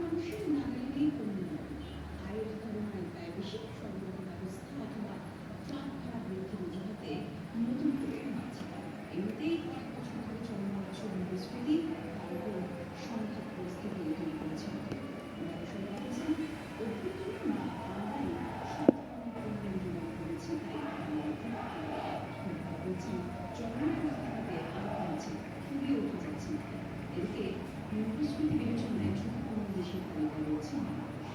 মানুষের নাগালেই পণ্য আয়ের তুলনায় ব্যয় বেশি, সরবরাহ ব্যবস্থা অথবা ট্রাক ভাড়া বৃদ্ধির অজুহাতে নতুন করে বাড়ছে। এমনিতেই কয়েক বছর ধরে চলমান উচ্চ মূল্যস্ফীতি তার উপর সংকট পরিস্থিতি তৈরি করেছে। ব্যবসায়ীরা বলছেন, অভ্যন্তরীণ বা আমদানি সব ধরনের পণ্যের যোগান করেছে, তাই বলছেন চলমান পরিস্থিতিতে আয় কমছে, ফুরিয়ে উঠে যাচ্ছে। এদিকে মূল্যস্ফীতি বিবেচনায় ঝুঁকিপূর্ণ দেশের তালিকা রয়েছে বাংলাদেশ।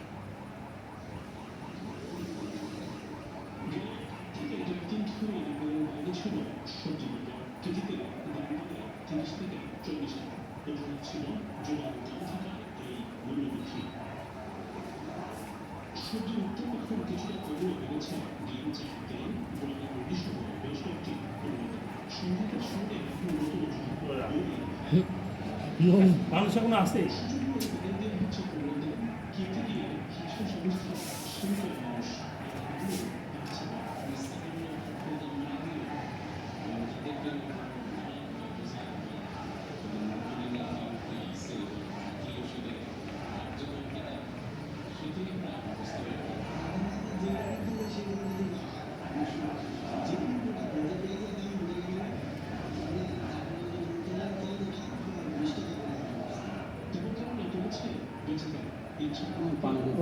মানুষ এখনো আছে।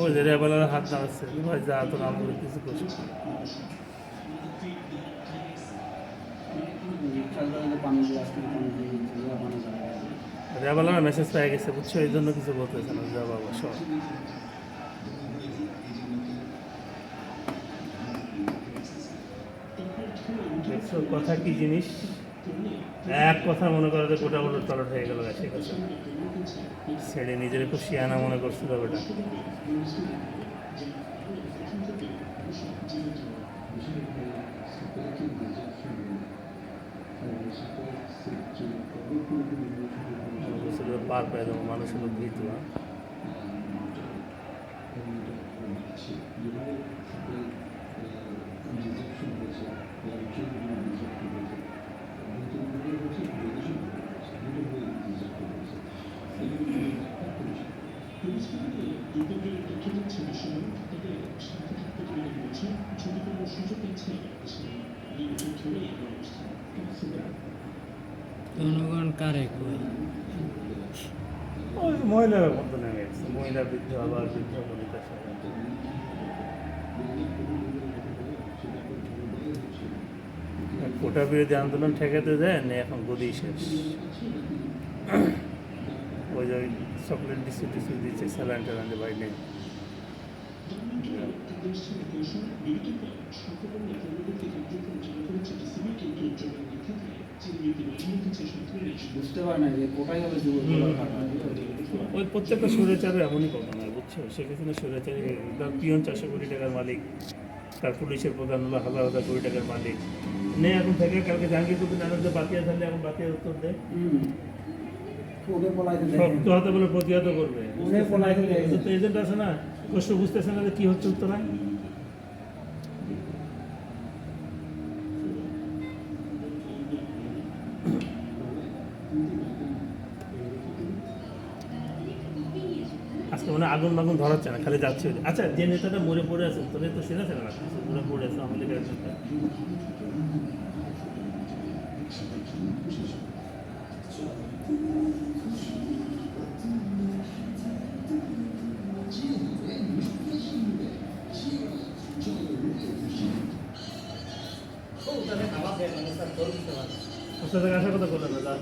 ওই যে রেবেলার হাত নাড়াচ্ছে, ভাই যা তো নাম করে কিছু করছে। রেবেলার মেসেজ পেয়ে গেছে, বুঝছো, এই জন্য কিছু বলতেছে না। যা বাবা সব দেখছো কথা কি জিনিস, এক কথা মনে করো যে গোটা বড় টলট হয়ে গেল। সে কথা ছেড়ে নিজের খুব শিয়ানা মনে করছিল ওটা। পার পেয়ে যাবো, মানুষ হলো ভীতু। জনগণ কারে কই? ওই মহিলারা মতো নেমে গেছে, মহিলা বৃদ্ধ আবার বৃদ্ধ বনিতা সবাই। কোটা বিরোধী আন্দোলন ঠেকাতে দেয় না, এখন গদি শেষ। ওই যে চকলেট ডিসি টিসি দিচ্ছে, স্যালাইন ট্যালাইন ভাই নেই। বুঝতে পারে না যে কোটাই হবে ওই প্রত্যেকটা স্বৈরাচারও এমনই কথা নয়, বুঝছো। সেক্ষেত্রে স্বৈরাচারী তার পিয়ন 400 কোটি টাকার মালিক, তার পুলিশের প্রধান হলো হাজার হাজার কোটি টাকার মালিক। নেই এখন থেকে কালকে জাহাঙ্গীর কবির নানক যে বাতিয়া থাকলে এখন বাতিয়ার উত্তর দেয়, সব হাতে বলে প্রতিহত করবে। তো এজেন্ট আছে না, কষ্ট বুঝতেছে না যে কি হচ্ছে উত্তরায়। আজকে মানে আগুন মাগুন ধরাচ্ছে না, খালি যাচ্ছে। আচ্ছা, যে নেতাটা মরে পড়ে আছে, তোদের তো সেনা ছিল না, মরে পড়ে আছে আমাদের নেতা। ওর সাথে আসার কথা বললেন না,